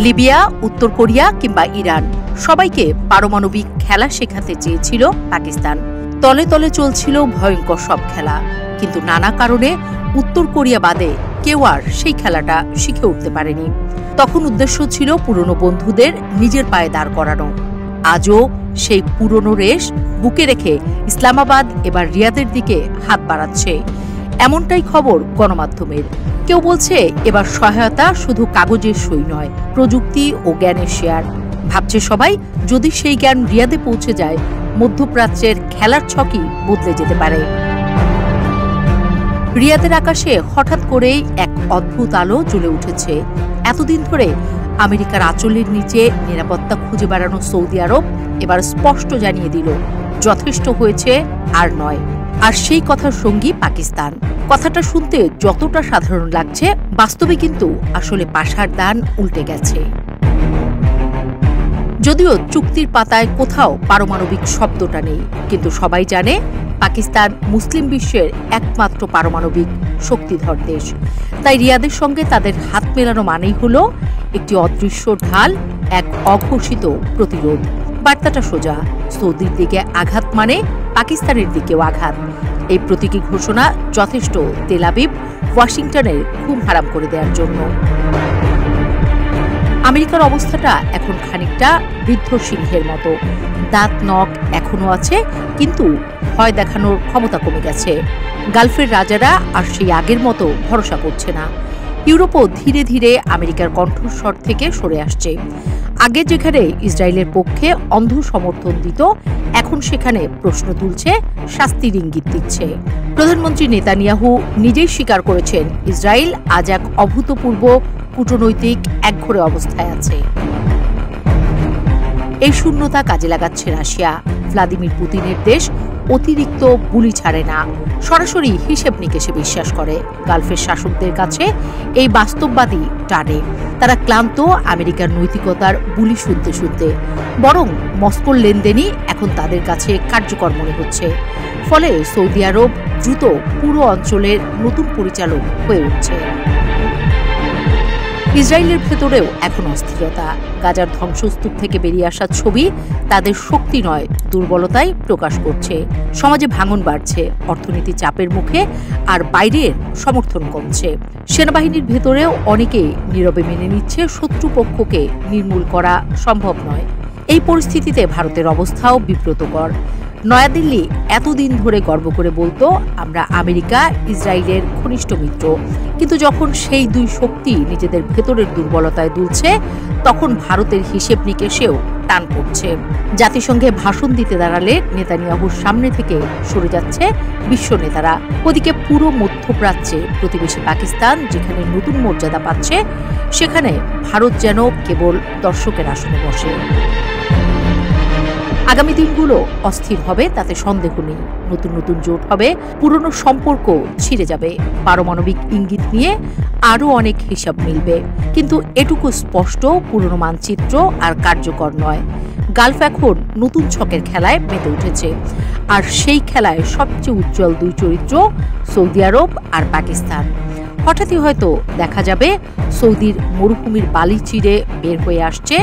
Libya, উত্তর Korea কিংবা Iran সবাইকে পারমাণবিক খেলা শেখাতে চেয়েছিল পাকিস্তান। তলে তলে চলছিল ভয়ঙ্কর সব খেলা, কিন্তু নানা কারণে উত্তর কোরিয়া বাদে কেউ আর সেই খেলাটা শিখে উঠতে পারেনি। তখন উদ্দেশ্য ছিল পুরনো বন্ধুদের নিজের পায়ে দাঁড় করানো। আজও সেই পুরনো রেশ বুকে রেখে ইসলামাবাদ এবার রিয়াদের দিকে হাত বাড়াচ্ছে, এমনটাই খবর গণমাধ্যমের। কেউ বলছে এবার সহায়তা শুধু কাগজের সই নয়, প্রযুক্তি ও জ্ঞানের শেয়ার। ভাবছে সবাই, যদি সেই জ্ঞান রিয়াদে পৌঁছে যায়, মধ্যপ্রাচ্যের খেলার ছকই বদলে যেতে পারে। রিয়াদের আকাশে হঠাৎ করেই এক অদ্ভুত আলো জ্বলে উঠেছে। এতদিন ধরে আমেরিকার আঁচলের নিচে নিরাপত্তা খুঁজে বেড়ানো সৌদি আরব এবার স্পষ্ট জানিয়ে দিল, যথেষ্ট হয়েছে, আর নয়। আর সেই কথার সঙ্গী পাকিস্তান। কথাটা শুনতে যতটা সাধারণ লাগছে, বাস্তবে কিন্তু আসলে পাশার দান উল্টে গেছে। যদিও চুক্তির পাতায় কোথাও পারমাণবিক শব্দটা নেই, কিন্তু সবাই জানে পাকিস্তান মুসলিম বিশ্বের একমাত্র পারমাণবিক শক্তিধর দেশ। তাই রিয়াদের সঙ্গে তাদের হাত মেলানো মানেই হল একটি অদৃশ্য ঢাল, এক অঘোষিত প্রতিরোধ। বার্তাটা সোজা, সৌদির দিকে আঘাত মানে পাকিস্তানের দিকেও আঘাত। এই প্রতীকী ঘোষণা যথেষ্ট তেল আবিব, ওয়াশিংটনের ঘুম হারাম করে দেওয়ার জন্য। আমেরিকার অবস্থাটা এখন খানিকটা বৃদ্ধ সিংহের মতো। দাঁত নখ এখনো আছে, কিন্তু ভয় দেখানোর ক্ষমতা কমে গেছে। গালফের রাজারা আর সেই আগের মতো ভরসা করছে না। ইউরোপও ধীরে ধীরে আমেরিকার কণ্ঠস্বর থেকে সরে আসছে। আগে যেখানে ইসরায়েলের পক্ষে অন্ধ সমর্থন দিত, এখন সেখানে প্রশ্ন তুলছে, শাস্তির ইঙ্গিত দিচ্ছে। প্রধানমন্ত্রী নেতানিয়াহু নিজেই স্বীকার করেছেন, ইসরায়েল আজ এক অভূতপূর্ব কূটনৈতিক একঘরে অবস্থায় আছে। এই শূন্যতা কাজে লাগাচ্ছে রাশিয়া। ভ্লাদিমির পুতিনের দেশ অতিরিক্ত বুলি ছাড়ে না, সরাসরি হিসেব নিকেশে বিশ্বাস করে। গালফের শাসকদের কাছে এই বাস্তববাদী টানে। তারা ক্লান্ত আমেরিকার নৈতিকতার বুলি শুনতে শুনতে। বরং মস্কোর লেনদেনই এখন তাদের কাছে কার্যকর মনে হচ্ছে। ফলে সৌদি আরব দ্রুত পুরো অঞ্চলের নতুন পরিচালক হয়ে উঠছে। ইসরায়েলের ভেতরেও এখন অস্থিরতা। গাজার ধ্বংসস্তূপ থেকে বেরিয়ে আসা ছবি তাদের শক্তি নয়, দুর্বলতাই প্রকাশ করছে। সমাজে ভাঙন বাড়ছে, অর্থনীতি চাপের মুখে, আর বাইরের সমর্থন কমছে। সেনাবাহিনীর ভেতরেও অনেকে নীরবে মেনে নিচ্ছে শত্রুপক্ষকে নির্মূল করা সম্ভব নয়। এই পরিস্থিতিতে ভারতের অবস্থাও বিব্রতকর। নয়াদিল্লি এতদিন ধরে গর্ব করে বলতো, আমরা আমেরিকা ইসরায়েলের ঘনিষ্ঠ মিত্র, কিন্তু যখন সেই দুই শক্তি নিজেদের ভেতরের দুর্বলতায় দুলছে, তখন ভারতের হিসেব নিকেশেও টান পড়ছে। জাতিসংঘে ভাষণ দিতে দাঁড়ালে নেতানিয়াহুর সামনে থেকে সরে যাচ্ছে বিশ্ব নেতারা। ওদিকে পুরো মধ্যপ্রাচ্যে প্রতিবেশী পাকিস্তান যেখানে নতুন মর্যাদা পাচ্ছে, সেখানে ভারত যেন কেবল দর্শকের আসনে বসে। আগামী দিনগুলো অস্থির হবে, তাতে সন্দেহ নেই। নতুন নতুন জোট হবে, পুরনো সম্পর্ক ছিঁড়ে যাবে, পারমাণবিক ইঙ্গিত নিয়ে আরও অনেক হিসাব মিলবে। কিন্তু এটুকু স্পষ্ট, পুরনো মানচিত্র আর কার্যকর নয়। গালফ এখন নতুন ছকের খেলায় মেতে উঠেছে, আর সেই খেলায় সবচেয়ে উজ্জ্বল দুই চরিত্র সৌদি আরব আর পাকিস্তান। হঠাৎই হয়তো দেখা যাবে সৌদির মরুভূমির বালি চিরে বের হয়ে আসছে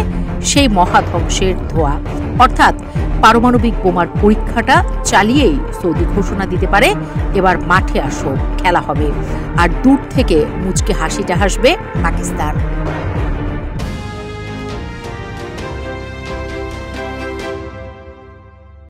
সেই মহাধ্বংসের ধোঁয়া। অর্থাৎ পারমাণবিক বোমার পরীক্ষাটা চালিয়েই সৌদি ঘোষণা দিতে পারে, এবার মাঠে আসো, খেলা হবে। আর দূর থেকে মুচকে হাসিটা হাসবে পাকিস্তান।